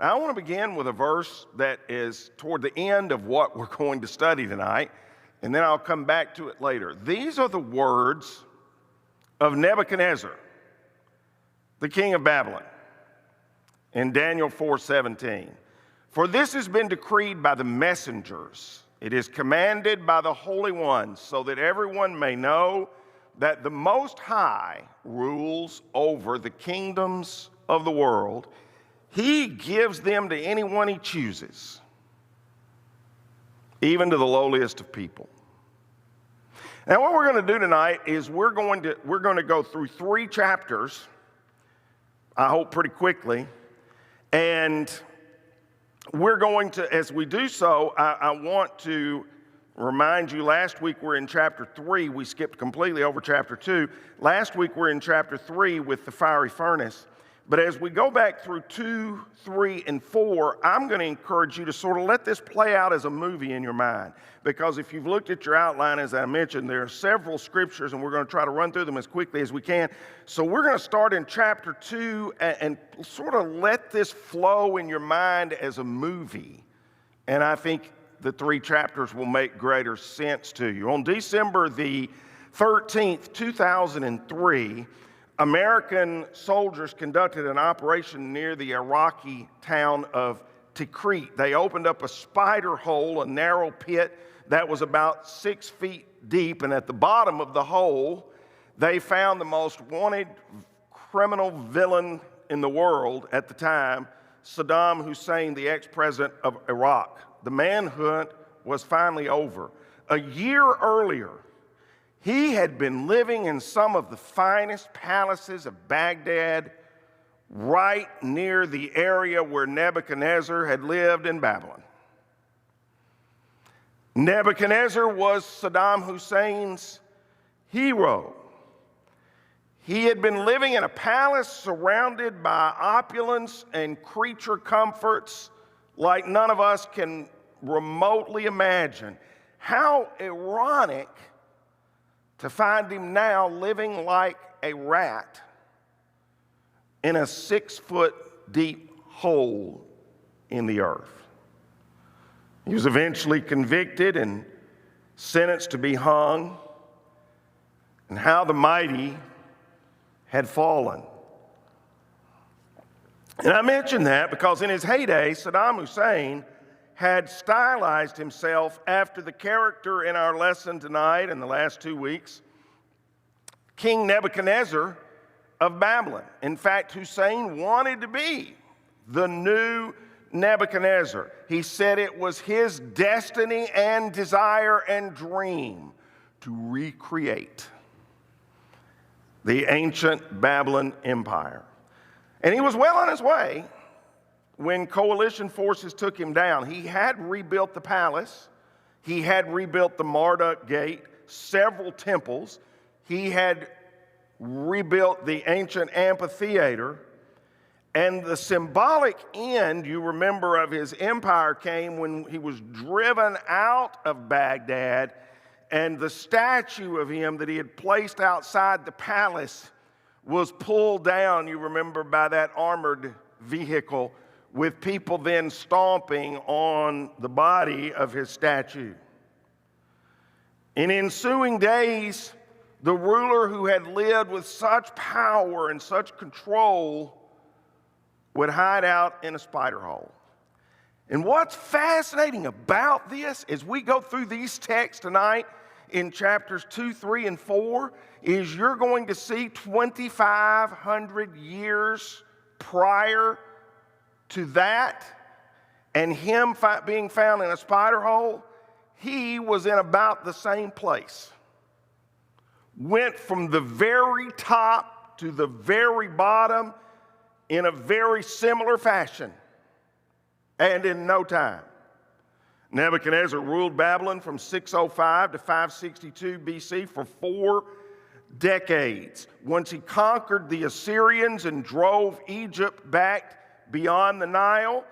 I want to begin with a verse that is toward the end of what we're going to study tonight, and then I'll come back to it later. These are the words of Nebuchadnezzar, the king of Babylon, in Daniel 4:17. For this has been decreed by the messengers. It is commanded by the Holy One, so that everyone may know that the Most High rules over the kingdoms of the world. He gives them to anyone he chooses, even to the lowliest of people. Now, what we're going to do tonight is we're going to go through 3 chapters, I hope pretty quickly, and we're going to, as we do so, I want to remind you, last week we're in chapter 3. We skipped completely over chapter 2. Last week we're in chapter 3 with the fiery furnace. But as we go back through 2, 3, and 4, I'm going to encourage you to sort of let this play out as a movie in your mind. Because if you've looked at your outline, as I mentioned, there are several scriptures, and we're going to try to run through them as quickly as we can. So we're going to start in chapter 2 and sort of let this flow in your mind as a movie. And I think the 3 chapters will make greater sense to you. On December the 13th, 2003, American soldiers conducted an operation near the Iraqi town of Tikrit. They opened up a spider hole, a narrow pit that was about 6 feet deep, and at the bottom of the hole, they found the most wanted criminal villain in the world at the time, Saddam Hussein, the ex-president of Iraq. The manhunt was finally over. A year earlier, he had been living in some of the finest palaces of Baghdad, right near the area where Nebuchadnezzar had lived in Babylon. Nebuchadnezzar was Saddam Hussein's hero. He had been living in a palace surrounded by opulence and creature comforts like none of us can remotely imagine. How ironic to find him now living like a rat in a 6-foot deep hole in the earth. He was eventually convicted and sentenced to be hung, and how the mighty had fallen. And I mention that because in his heyday, Saddam Hussein had stylized himself after the character in our lesson tonight and the last 2 weeks, King Nebuchadnezzar of Babylon. In fact, Hussein wanted to be the new Nebuchadnezzar. He said it was his destiny and desire and dream to recreate the ancient Babylon Empire. And he was well on his way when coalition forces took him down. He had rebuilt the palace. He had rebuilt the Marduk Gate, several temples. He had rebuilt the ancient amphitheater. And the symbolic end, you remember, of his empire came when he was driven out of Baghdad, and the statue of him that he had placed outside the palace was pulled down, you remember, by that armored vehicle, with people then stomping on the body of his statue. In ensuing days, the ruler who had lived with such power and such control would hide out in a spider hole. And what's fascinating about this as we go through these texts tonight in chapters 2, 3, and 4 is you're going to see 2,500 years prior to that and him being found in a spider hole, he was in about the same place. Went from the very top to the very bottom in a very similar fashion, and in no time. Nebuchadnezzar ruled Babylon from 605 to 562 BC for 4 decades. Once he conquered the Assyrians and drove Egypt back beyond the Nile,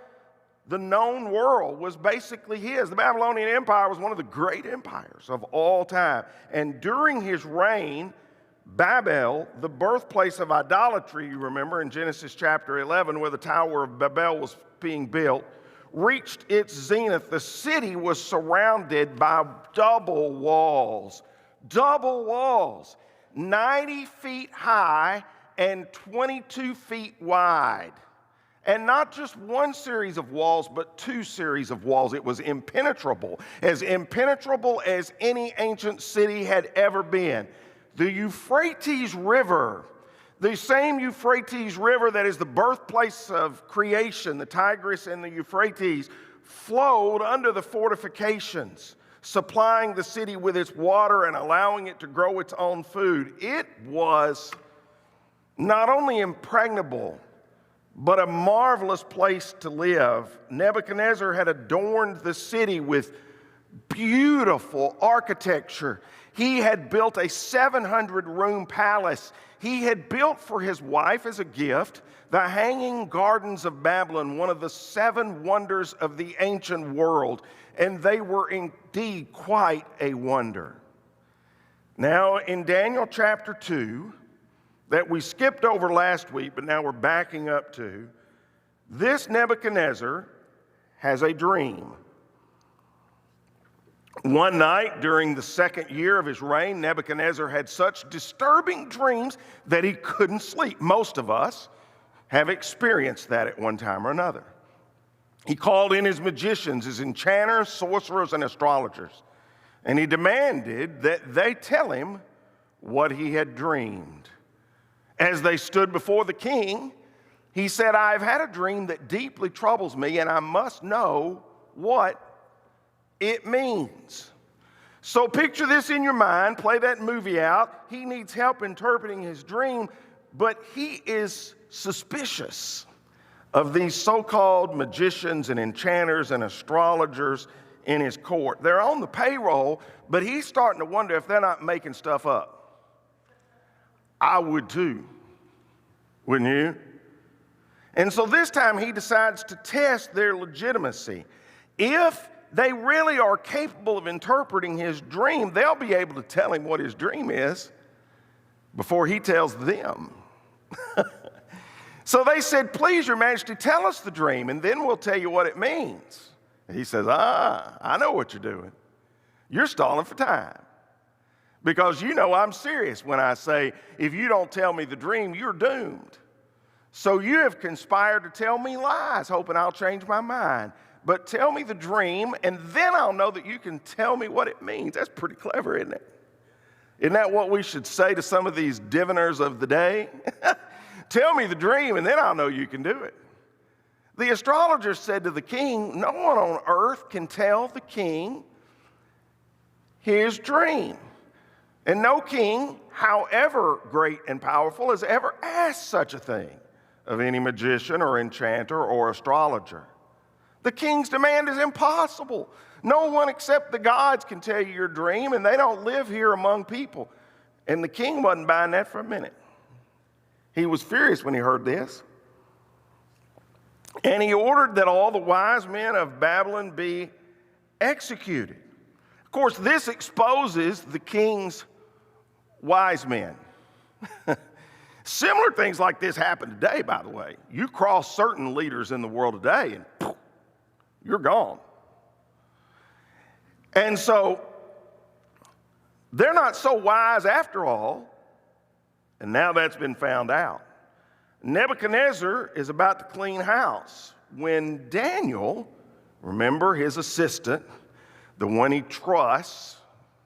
the known world was basically his. The Babylonian Empire was one of the great empires of all time. And during his reign, Babel, the birthplace of idolatry, you remember in Genesis chapter 11, where the Tower of Babel was being built, reached its zenith. The city was surrounded by double walls, 90 feet high and 22 feet wide. And not just one series of walls, but two series of walls. It was impenetrable as any ancient city had ever been. The Euphrates River, the same Euphrates River that is the birthplace of creation, the Tigris and the Euphrates, flowed under the fortifications, supplying the city with its water and allowing it to grow its own food. It was not only impregnable, but a marvelous place to live. Nebuchadnezzar had adorned the city with beautiful architecture. He had built a 700-room palace. He had built for his wife as a gift the Hanging Gardens of Babylon, one of the 7 wonders of the ancient world. And they were indeed quite a wonder. Now, in Daniel chapter 2, that we skipped over last week, but now we're backing up to, this Nebuchadnezzar has a dream. One night during the 2nd year of his reign, Nebuchadnezzar had such disturbing dreams that he couldn't sleep. Most of us have experienced that at one time or another. He called in his magicians, his enchanters, sorcerers, and astrologers, and he demanded that they tell him what he had dreamed. As they stood before the king, he said, "I've had a dream that deeply troubles me, and I must know what it means." So picture this in your mind, play that movie out. He needs help interpreting his dream, but he is suspicious of these so-called magicians and enchanters and astrologers in his court. They're on the payroll, but he's starting to wonder if they're not making stuff up. I would too, wouldn't you? And so this time he decides to test their legitimacy. If they really are capable of interpreting his dream, they'll be able to tell him what his dream is before he tells them. So they said, "Please, Your Majesty, tell us the dream, and then we'll tell you what it means." And he says, I know what you're doing. You're stalling for time. Because you know I'm serious when I say, if you don't tell me the dream, you're doomed. So you have conspired to tell me lies, hoping I'll change my mind. But tell me the dream, and then I'll know that you can tell me what it means. That's pretty clever, isn't it? Isn't that what we should say to some of these diviners of the day? Tell me the dream, and then I'll know you can do it. The astrologer said to the king, "No one on earth can tell the king his dream. And no king, however great and powerful, has ever asked such a thing of any magician or enchanter or astrologer. The king's demand is impossible. No one except the gods can tell you your dream, and they don't live here among people." And the king wasn't buying that for a minute. He was furious when he heard this. And he ordered that all the wise men of Babylon be executed. Of course, this exposes the king's wise men. Similar things like this happen today, by the way. You cross certain leaders in the world today, and poof, you're gone. And so they're not so wise after all, and now that's been found out. Nebuchadnezzar is about to clean house when Daniel, remember his assistant, the one he trusts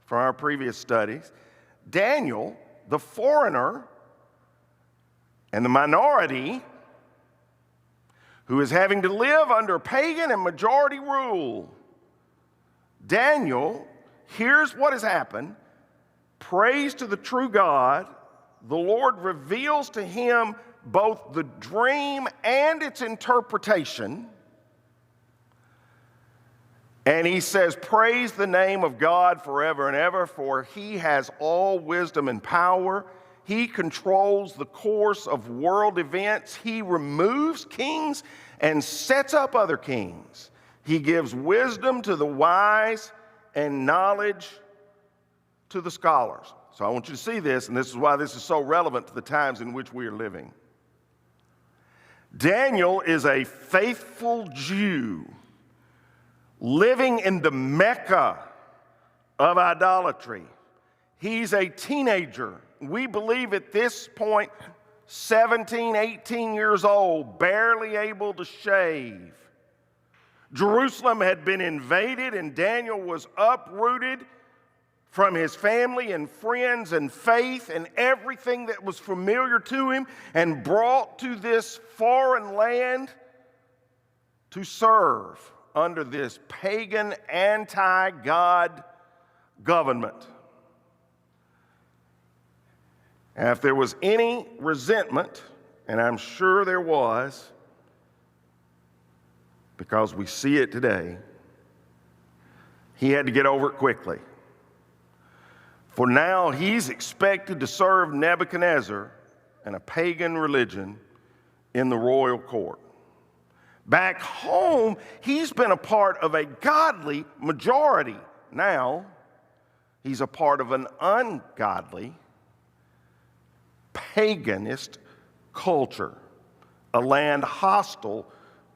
from our previous studies, Daniel, the foreigner and the minority who is having to live under pagan and majority rule, Daniel hears what has happened, prays to the true God. The Lord reveals to him both the dream and its interpretation. And he says, "Praise the name of God forever and ever, for he has all wisdom and power. He controls the course of world events. He removes kings and sets up other kings. He gives wisdom to the wise and knowledge to the scholars." So I want you to see this, and this is why this is so relevant to the times in which we are living. Daniel is a faithful Jew living in the Mecca of idolatry. He's a teenager. We believe at this point, 17, 18 years old, barely able to shave. Jerusalem had been invaded, and Daniel was uprooted from his family and friends and faith and everything that was familiar to him, and brought to this foreign land to serve under this pagan, anti-God government. And if there was any resentment, and I'm sure there was, because we see it today, he had to get over it quickly. For now he's expected to serve Nebuchadnezzar and a pagan religion in the royal court. Back home, he's been a part of a godly majority. Now, he's a part of an ungodly, paganist culture, a land hostile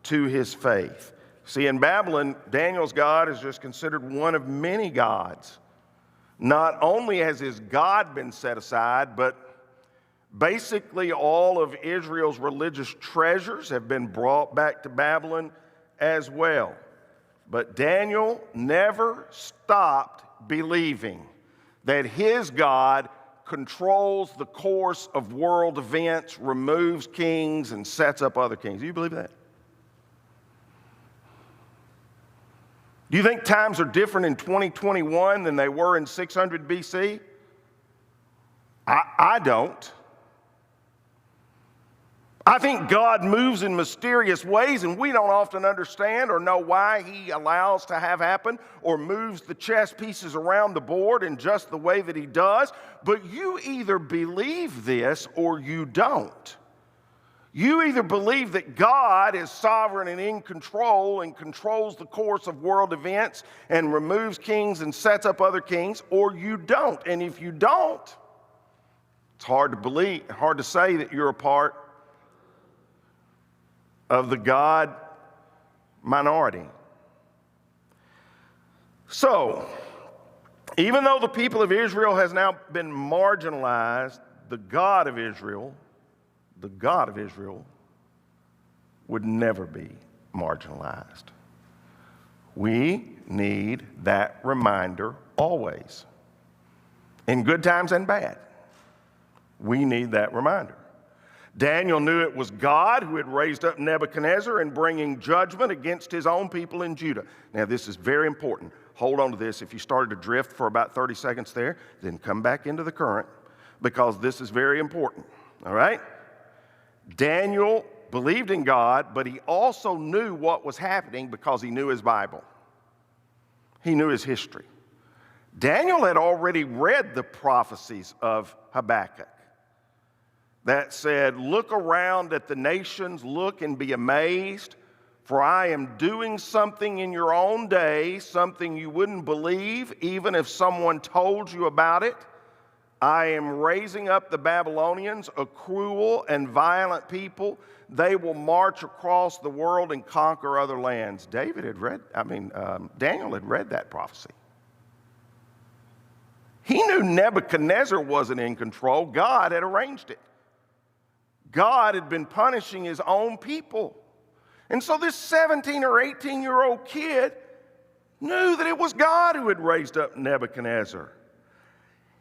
to his faith. See, in Babylon, Daniel's God is just considered one of many gods. Not only has his God been set aside, but basically all of Israel's religious treasures have been brought back to Babylon as well. But Daniel never stopped believing that his God controls the course of world events, removes kings, and sets up other kings. Do you believe that? Do you think times are different in 2021 than they were in 600 BC? I don't. I think God moves in mysterious ways, and we don't often understand or know why he allows to have happen or moves the chess pieces around the board in just the way that he does. But you either believe this or you don't. You either believe that God is sovereign and in control and controls the course of world events and removes kings and sets up other kings, or you don't. And if you don't, it's hard to believe, hard to say that you're a part of the God minority. So, even though the people of Israel has now been marginalized, the God of Israel would never be marginalized. We need that reminder always. In good times and bad, we need that reminder. Daniel knew it was God who had raised up Nebuchadnezzar and bringing judgment against his own people in Judah. Now, this is very important. Hold on to this. If you started to drift for about 30 seconds there, then come back into the current, because this is very important. All right? Daniel believed in God, but he also knew what was happening because he knew his Bible. He knew his history. Daniel had already read the prophecies of Habakkuk that said, "Look around at the nations, look and be amazed, for I am doing something in your own day, something you wouldn't believe even if someone told you about it. I am raising up the Babylonians, a cruel and violent people. They will march across the world and conquer other lands." Daniel had read that prophecy. He knew Nebuchadnezzar wasn't in control. God had arranged it. God had been punishing his own people. And so this 17 or 18-year-old kid knew that it was God who had raised up Nebuchadnezzar.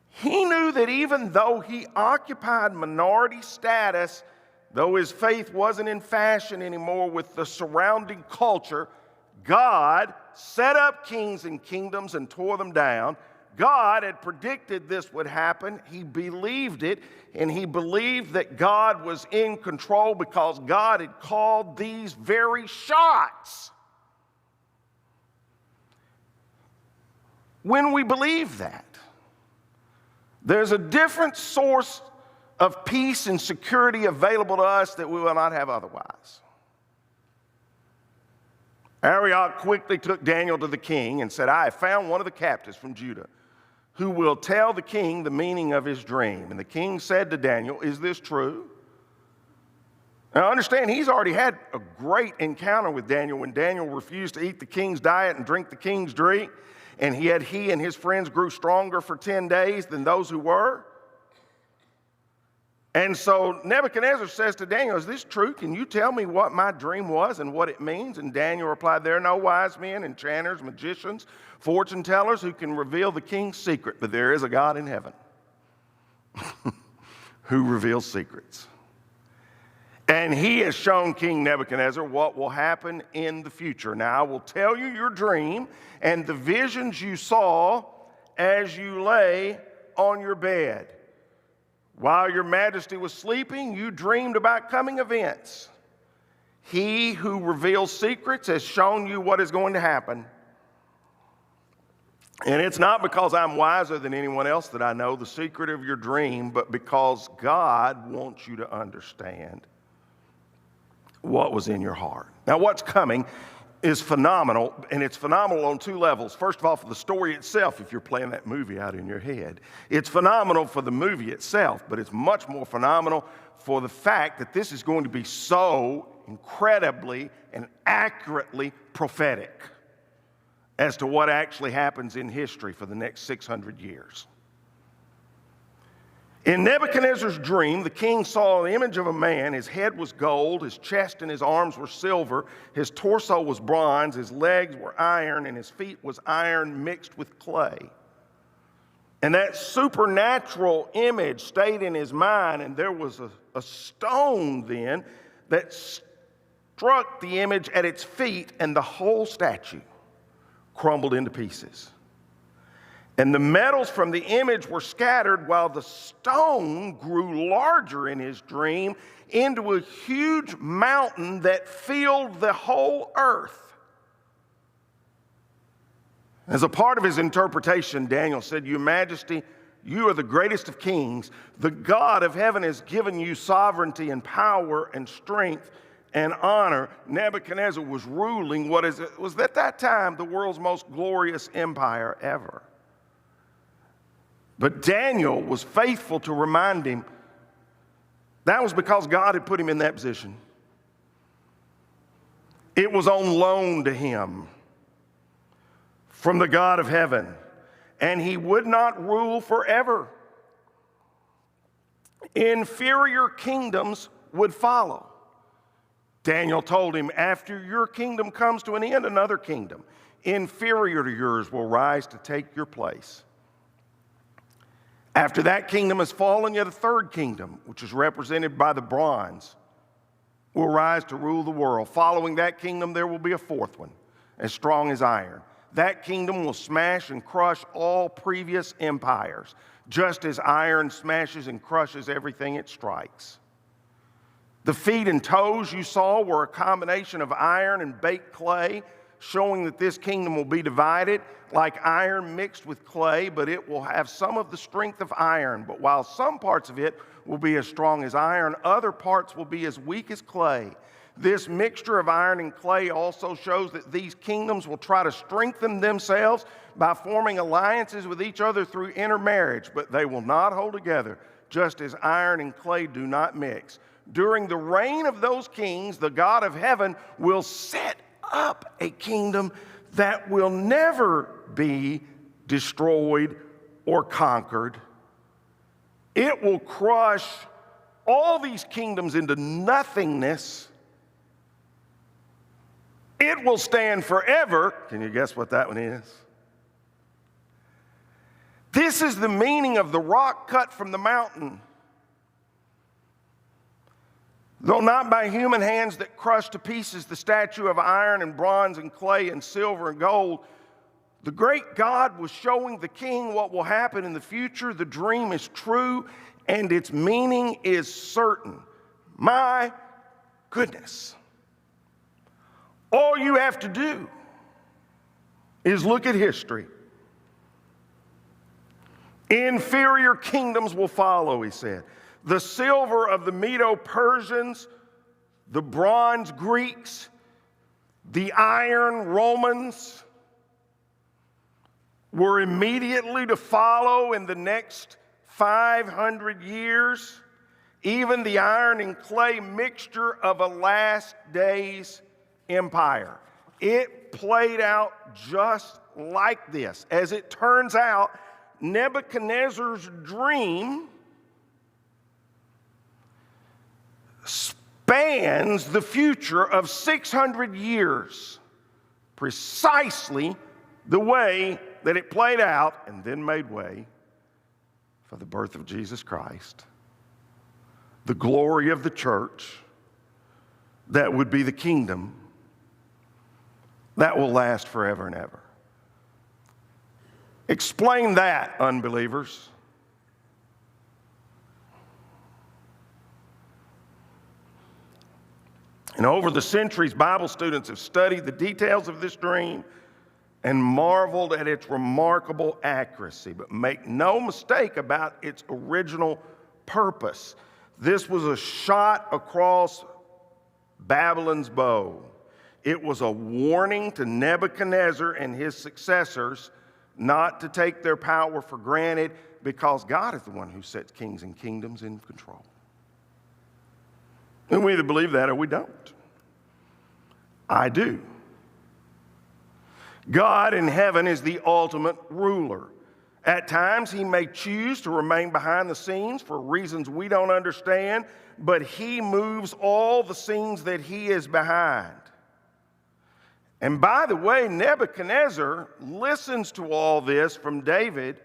He knew that even though he occupied minority status, though his faith wasn't in fashion anymore with the surrounding culture, God set up kings and kingdoms and tore them down. God had predicted this would happen. He believed it, and he believed that God was in control because God had called these very shots. When we believe that, there's a different source of peace and security available to us that we will not have otherwise. Arioch quickly took Daniel to the king and said, "I have found one of the captives from Judah who will tell the king the meaning of his dream. And the king said to Daniel, is this true? Now understand, he's already had a great encounter with Daniel when Daniel refused to eat the king's diet and drink the king's drink. And he and his friends grew stronger for 10 days than those who were. And so Nebuchadnezzar says to Daniel, is this true? Can you tell me what my dream was and what it means? And Daniel replied, there are no wise men, enchanters, magicians, fortune tellers who can reveal the king's secret, but there is a God in heaven who reveals secrets. And he has shown King Nebuchadnezzar what will happen in the future. Now I will tell you your dream and the visions you saw as you lay on your bed. While your majesty was sleeping, you dreamed about coming events. He who reveals secrets has shown you what is going to happen. And it's not because I'm wiser than anyone else that I know the secret of your dream, but because God wants you to understand what was in your heart. Now, what's coming is phenomenal, and it's phenomenal on two levels. First of all, for the story itself, if you're playing that movie out in your head. It's phenomenal for the movie itself, but it's much more phenomenal for the fact that this is going to be so incredibly and accurately prophetic as to what actually happens in history for the next 600 years. In Nebuchadnezzar's dream, the king saw an image of a man. His head was gold, his chest and his arms were silver, his torso was bronze, his legs were iron, and his feet was iron mixed with clay. And that supernatural image stayed in his mind, and there was a stone then that struck the image at its feet, and the whole statue crumbled into pieces. And the metals from the image were scattered while the stone grew larger in his dream into a huge mountain that filled the whole earth. As a part of his interpretation, Daniel said, Your Majesty, you are the greatest of kings. The God of heaven has given you sovereignty and power and strength and honor. Nebuchadnezzar was ruling what was at that time the world's most glorious empire ever. But Daniel was faithful to remind him that was because God had put him in that position. It was on loan to him from the God of heaven, and he would not rule forever. Inferior kingdoms would follow. Daniel told him, after your kingdom comes to an end, another kingdom inferior to yours will rise to take your place. After that kingdom has fallen, yet a third kingdom, which is represented by the bronze, will rise to rule the world. Following that kingdom, there will be a fourth one, as strong as iron. That kingdom will smash and crush all previous empires, just as iron smashes and crushes everything it strikes. The feet and toes you saw were a combination of iron and baked clay, showing that this kingdom will be divided like iron mixed with clay, but it will have some of the strength of iron. But while some parts of it will be as strong as iron, other parts will be as weak as clay. This mixture of iron and clay also shows that these kingdoms will try to strengthen themselves by forming alliances with each other through intermarriage, but they will not hold together, just as iron and clay do not mix. During the reign of those kings, the God of heaven will set up a kingdom that will never be destroyed or conquered. It will crush all these kingdoms into nothingness. It will stand forever. Can you guess what that one is? This is the meaning of the rock cut from the mountain. Though not by human hands that crushed to pieces the statue of iron and bronze and clay and silver and gold, the great God was showing the king what will happen in the future. The dream is true and its meaning is certain. My goodness. All you have to do is look at history. Inferior kingdoms will follow, he said. The silver of the Medo-Persians, the bronze Greeks, the iron Romans, were immediately to follow in the next 500 years, even the iron and clay mixture of a last days empire. It played out just like this. As it turns out, Nebuchadnezzar's dream spans the future of 600 years, precisely the way that it played out and then made way for the birth of Jesus Christ, the glory of the church that would be the kingdom that will last forever and ever. Explain that, unbelievers. And over the centuries, Bible students have studied the details of this dream and marveled at its remarkable accuracy. But make no mistake about its original purpose. This was a shot across Babylon's bow. It was a warning to Nebuchadnezzar and his successors not to take their power for granted, because God is the one who sets kings and kingdoms in control. And we either believe that or we don't. I do. God in heaven is the ultimate ruler. At times, he may choose to remain behind the scenes for reasons we don't understand, but he moves all the scenes that he is behind. And by the way, Nebuchadnezzar listens to all this from David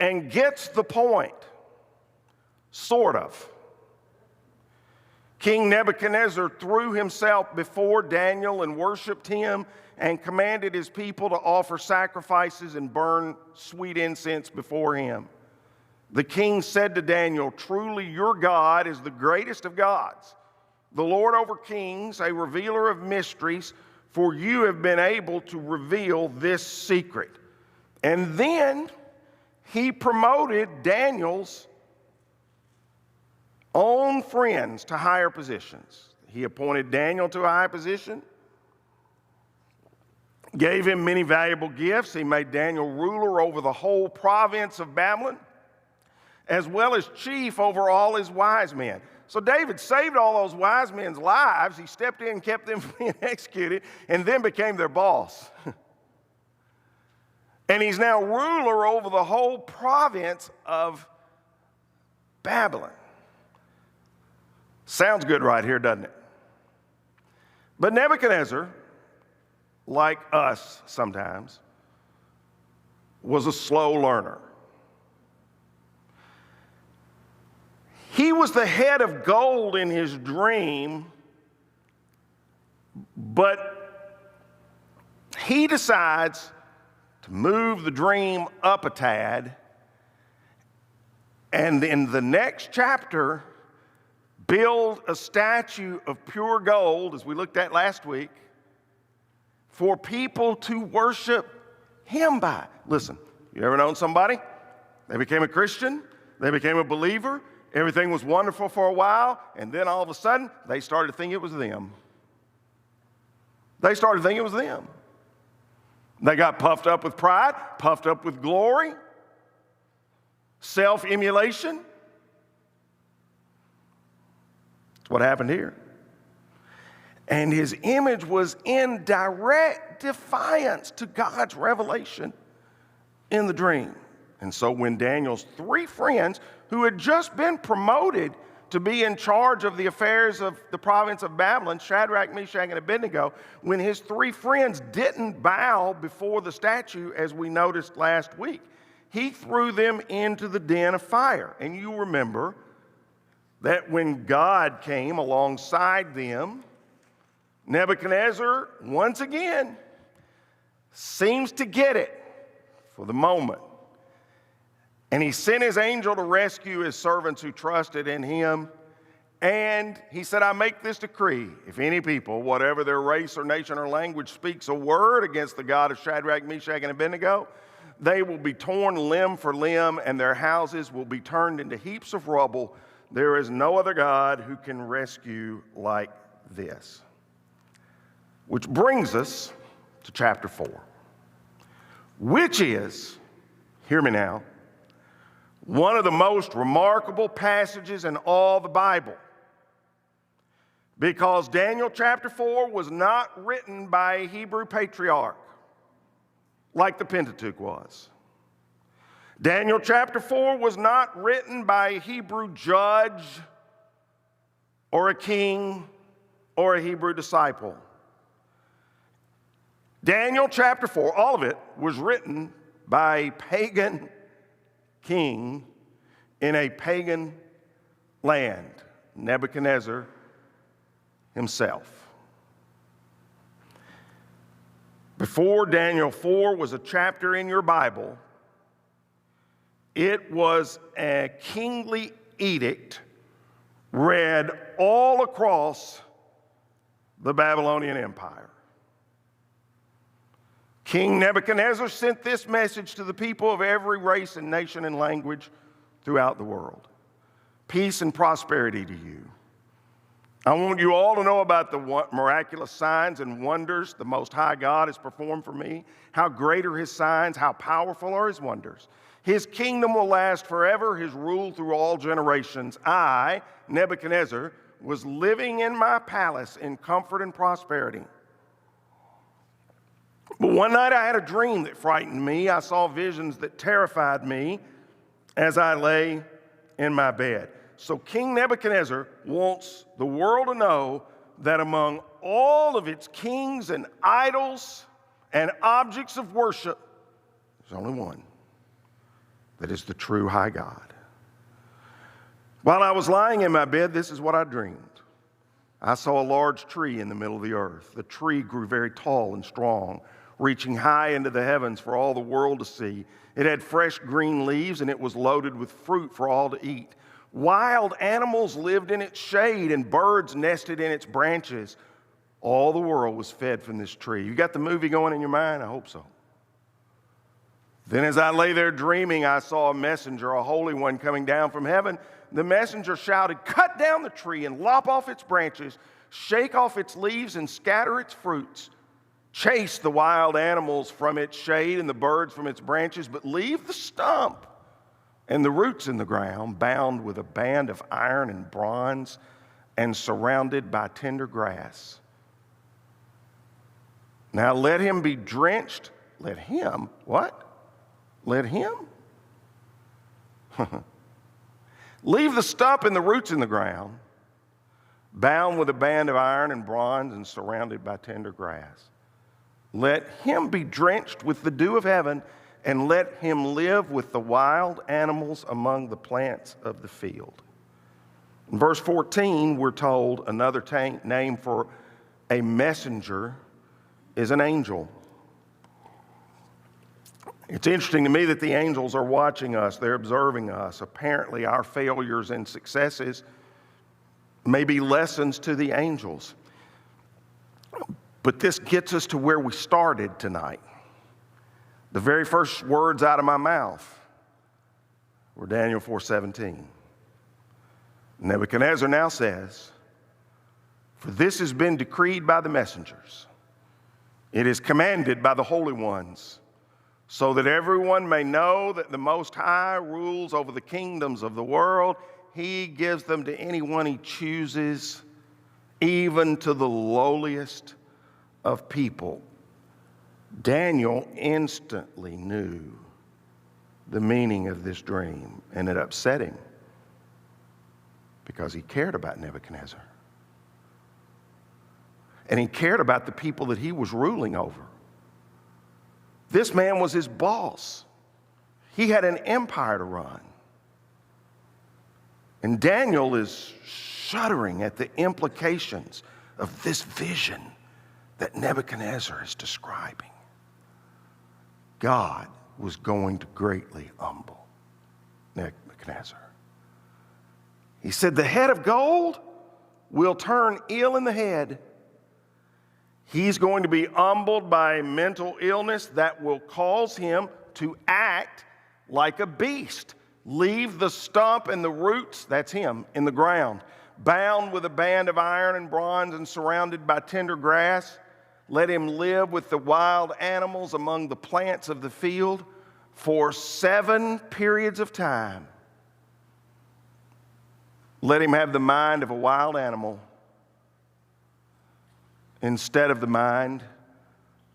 and gets the point, sort of. King Nebuchadnezzar threw himself before Daniel and worshiped him and commanded his people to offer sacrifices and burn sweet incense before him. The king said to Daniel, "Truly your God is the greatest of gods, the Lord over kings, a revealer of mysteries, for you have been able to reveal this secret." And then he promoted Daniel's own friends to higher positions. He appointed Daniel to a high position, gave him many valuable gifts. He made Daniel ruler over the whole province of Babylon, as well as chief over all his wise men. So David saved all those wise men's lives. He stepped in and kept them from being executed, and then became their boss. And he's now ruler over the whole province of Babylon. Sounds good right here, doesn't it? But Nebuchadnezzar, like us sometimes, was a slow learner. He was the head of gold in his dream, but he decides to move the dream up a tad, and in the next chapter, build a statue of pure gold, as we looked at last week, for people to worship him by. Listen, you ever known somebody? They became a Christian, they became a believer, everything was wonderful for a while, and then all of a sudden, they started to think it was them. They started thinking it was them. They got puffed up with pride, puffed up with glory, self-emulation. That's what happened here. And his image was in direct defiance to God's revelation in the dream. And so when Daniel's three friends, who had just been promoted to be in charge of the affairs of the province of Babylon, Shadrach, Meshach, and Abednego, when his three friends didn't bow before the statue, as we noticed last week, he threw them into the den of fire. And you remember that when God came alongside them, Nebuchadnezzar, once again, seems to get it for the moment. And he sent his angel to rescue his servants who trusted in him. And he said, "I make this decree. If any people, whatever their race or nation or language, speaks a word against the God of Shadrach, Meshach, and Abednego, they will be torn limb for limb, and their houses will be turned into heaps of rubble. There is no other God who can rescue like this." Which brings us to chapter 4. which is, hear me now, one of the most remarkable passages in all the Bible. Because Daniel chapter 4 was not written by a Hebrew patriarch like the Pentateuch was. Daniel chapter 4 was not written by a Hebrew judge or a king or a Hebrew disciple. Daniel chapter 4, all of it, was written by a pagan king in a pagan land, Nebuchadnezzar himself. Before Daniel 4 was a chapter in your Bible, it was a kingly edict read all across the Babylonian Empire. King Nebuchadnezzar sent this message to the people of every race and nation and language throughout the world. Peace and prosperity to you. I want you all to know about the miraculous signs and wonders the Most High God has performed for me. How great are his signs, how powerful are his wonders. His kingdom will last forever, his rule through all generations. I, Nebuchadnezzar, was living in my palace in comfort and prosperity. But one night I had a dream that frightened me. I saw visions that terrified me as I lay in my bed. So King Nebuchadnezzar wants the world to know that among all of its kings and idols and objects of worship, there's only one that is the true high God. While I was lying in my bed, this is what I dreamed. I saw a large tree in the middle of the earth. The tree grew very tall and strong, reaching high into the heavens for all the world to see. It had fresh green leaves, and it was loaded with fruit for all to eat. Wild animals lived in its shade, and birds nested in its branches. All the world was fed from this tree. You got the movie going in your mind? I hope so. Then as I lay there dreaming, I saw a messenger, a holy one, coming down from heaven. The messenger shouted, "Cut down the tree and lop off its branches, shake off its leaves and scatter its fruits. Chase the wild animals from its shade and the birds from its branches, but leave the stump and the roots in the ground, bound with a band of iron and bronze and surrounded by tender grass. Now let him be drenched." Let him, what? Let him? "Leave the stump and the roots in the ground, bound with a band of iron and bronze and surrounded by tender grass. Let him be drenched with the dew of heaven, and let him live with the wild animals among the plants of the field." In verse 14, we're told another name for a messenger is an angel. It's interesting to me that the angels are watching us. They're observing us. Apparently, our failures and successes may be lessons to the angels. But this gets us to where we started tonight. The very first words out of my mouth were Daniel 4:17. Nebuchadnezzar now says, "For this has been decreed by the messengers. It is commanded by the holy ones, so that everyone may know that the Most High rules over the kingdoms of the world. He gives them to anyone he chooses, even to the lowliest of people." Daniel instantly knew the meaning of this dream, and it upset him because he cared about Nebuchadnezzar. And he cared about the people that he was ruling over. This man was his boss. He had an empire to run. And Daniel is shuddering at the implications of this vision that Nebuchadnezzar is describing. God was going to greatly humble Nebuchadnezzar. He said, "The head of gold will turn ill in the head." He's going to be humbled by a mental illness that will cause him to act like a beast. Leave the stump and the roots, that's him, in the ground, bound with a band of iron and bronze and surrounded by tender grass. Let him live with the wild animals among the plants of the field for 7 periods of time. Let him have the mind of a wild animal instead of the mind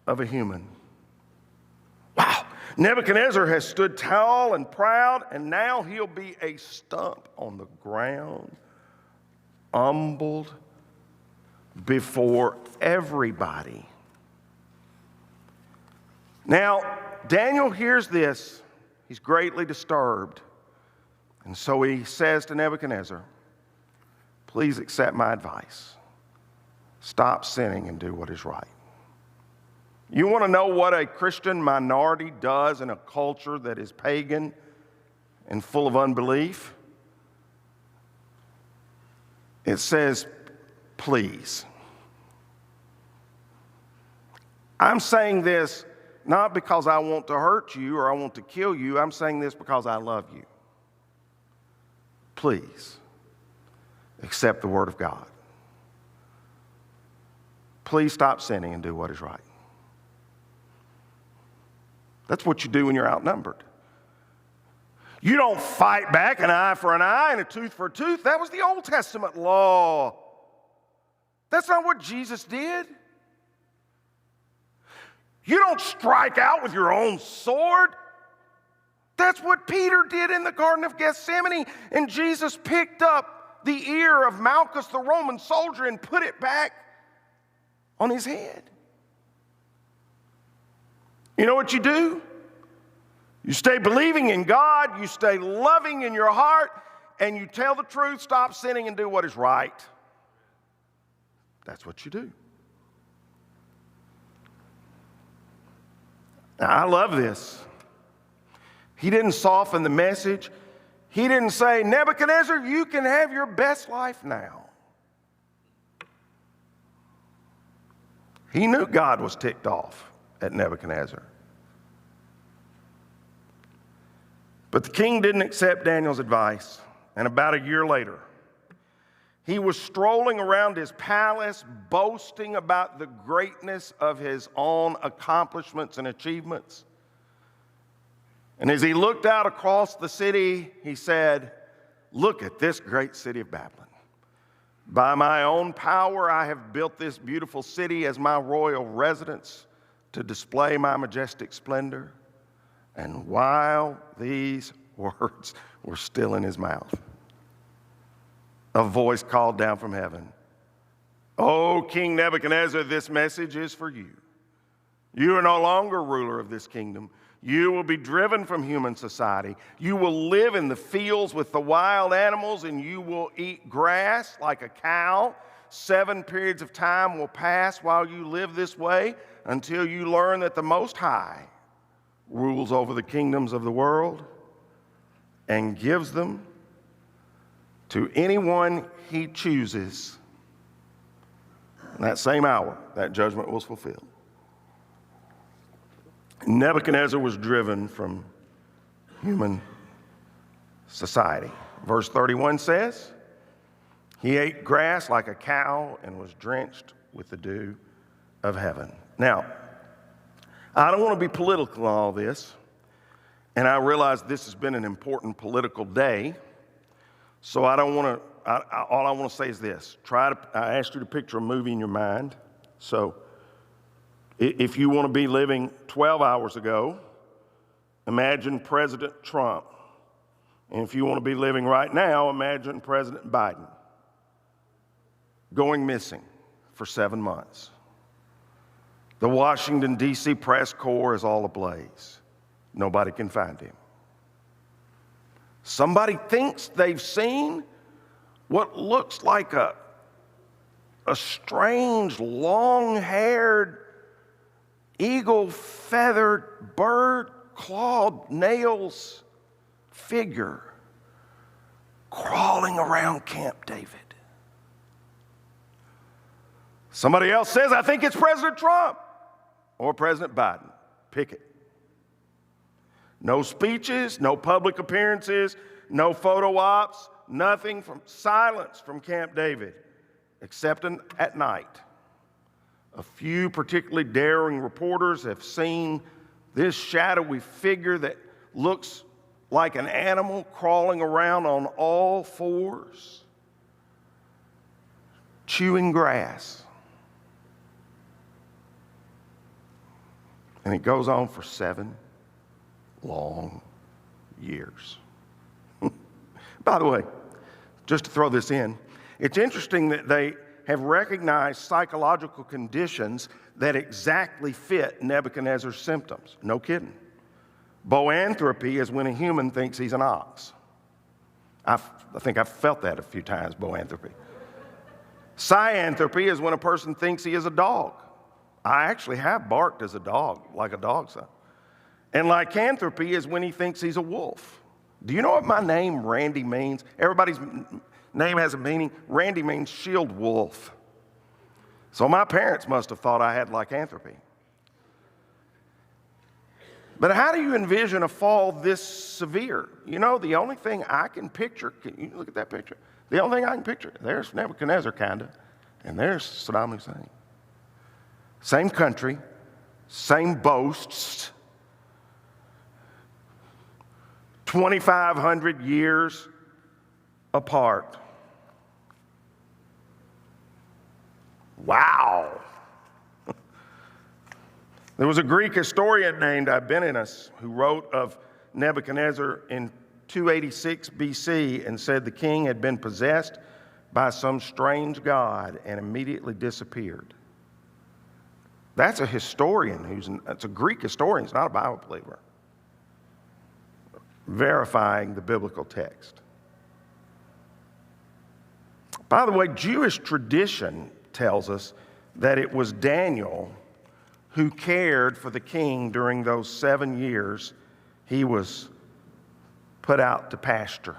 of a human. Wow. Nebuchadnezzar has stood tall and proud, and now he'll be a stump on the ground, humbled before everybody. Now, Daniel hears this. He's greatly disturbed. And so he says to Nebuchadnezzar, please accept my advice. Stop sinning and do what is right. You want to know what a Christian minority does in a culture that is pagan and full of unbelief? It says, please. I'm saying this not because I want to hurt you or I want to kill you. I'm saying this because I love you. Please accept the Word of God. Please stop sinning and do what is right. That's what you do when you're outnumbered. You don't fight back an eye for an eye and a tooth for a tooth. That was the Old Testament law. That's not what Jesus did. You don't strike out with your own sword. That's what Peter did in the Garden of Gethsemane. And Jesus picked up the ear of Malchus, the Roman soldier, and put it back on his head. You know what you do? You stay believing in God, you stay loving in your heart, and you tell the truth, stop sinning, and do what is right. That's what you do. Now, I love this. He didn't soften the message. He didn't say, Nebuchadnezzar, you can have your best life now. He knew God was ticked off at Nebuchadnezzar. But the king didn't accept Daniel's advice, and about a year later, he was strolling around his palace, boasting about the greatness of his own accomplishments and achievements. And as he looked out across the city, he said, look at this great city of Babylon. By my own power, I have built this beautiful city as my royal residence to display my majestic splendor. And while these words were still in his mouth, a voice called down from heaven, "O King Nebuchadnezzar, this message is for you. You are no longer ruler of this kingdom. You will be driven from human society. You will live in the fields with the wild animals, and you will eat grass like a cow. 7 periods of time will pass while you live this way until you learn that the Most High rules over the kingdoms of the world and gives them to anyone he chooses." In that same hour, that judgment was fulfilled. Nebuchadnezzar was driven from human society. Verse 31 says, he ate grass like a cow and was drenched with the dew of heaven. Now, I don't want to be political in all this, and I realize this has been an important political day, so I don't want to, all I want to say is this. I asked you to picture a movie in your mind, so if you want to be living 12 hours ago, imagine President Trump. And if you want to be living right now, imagine President Biden going missing for 7 months. The Washington, D.C. press corps is all ablaze. Nobody can find him. Somebody thinks they've seen what looks like a strange, long-haired, eagle-feathered, bird-clawed nails figure crawling around Camp David. Somebody else says, I think it's President Trump or President Biden. Pick it. No speeches, no public appearances, no photo ops, nothing, from silence from Camp David, except at night A few particularly daring reporters have seen this shadowy figure that looks like an animal crawling around on all fours, chewing grass. And it goes on for 7 long years. By the way, just to throw this in, it's interesting that they have recognized psychological conditions that exactly fit Nebuchadnezzar's symptoms. No kidding. Boanthropy is when a human thinks he's an ox. I think I've felt that a few times, boanthropy. Cyanthropy is when a person thinks he is a dog. I actually have barked as a dog, like a dog son. And lycanthropy is when he thinks he's a wolf. Do you know what my name, Randy, means? Everybody's name has a meaning. Randy means shield wolf. So my parents must have thought I had lycanthropy. But how do you envision a fall this severe? You know, the only thing I can picture, can you look at that picture? The only thing I can picture, there's Nebuchadnezzar kind of, and there's Saddam Hussein. Same country, same boasts, 2,500 years apart. Wow. There was a Greek historian named Ibenus who wrote of Nebuchadnezzar in 286 BC and said the king had been possessed by some strange god and immediately disappeared. That's a historian that's a Greek historian, it's not a Bible believer, verifying the biblical text. By the way, Jewish tradition tells us that it was Daniel who cared for the king during those 7 years he was put out to pasture.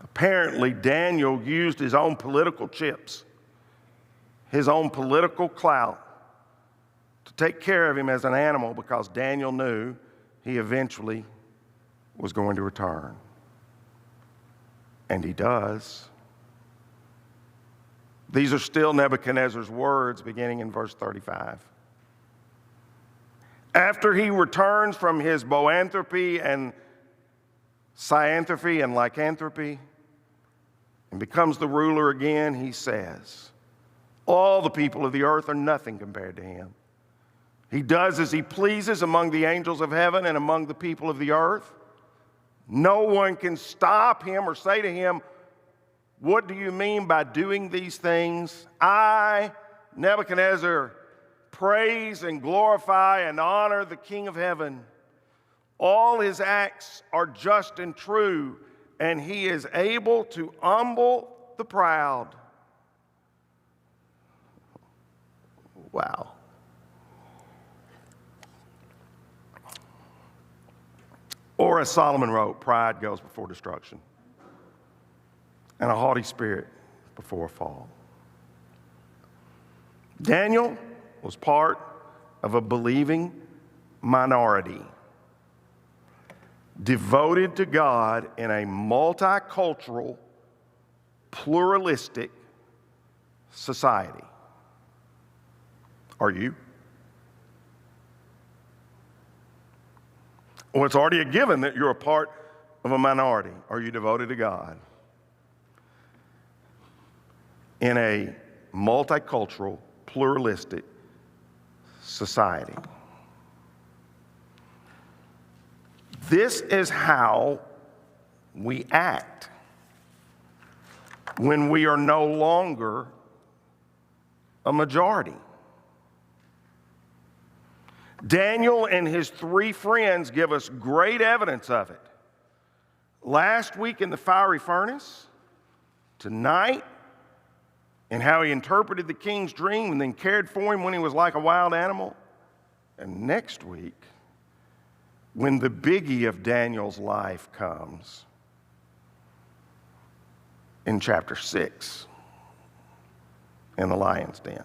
Apparently, Daniel used his own political chips, his own political clout, to take care of him as an animal because Daniel knew he eventually was going to return. And he does. These are still Nebuchadnezzar's words beginning in verse 35. After he returns from his boanthropy and cyanthropy and lycanthropy and becomes the ruler again, he says, all the people of the earth are nothing compared to him. He does as he pleases among the angels of heaven and among the people of the earth. No one can stop him or say to him, what do you mean by doing these things? I, Nebuchadnezzar, praise and glorify and honor the King of heaven. All his acts are just and true, and he is able to humble the proud. Wow. Or as Solomon wrote, pride goes before destruction, and a haughty spirit before a fall. Daniel was part of a believing minority, devoted to God in a multicultural, pluralistic society. Are you? Well, it's already a given that you're a part of a minority. Are you devoted to God in a multicultural, pluralistic society? This is how we act when we are no longer a majority. Daniel and his 3 friends give us great evidence of it. Last week in the fiery furnace, tonight in how he interpreted the king's dream and then cared for him when he was like a wild animal, and next week when the biggie of Daniel's life comes in chapter 6 in the lion's den.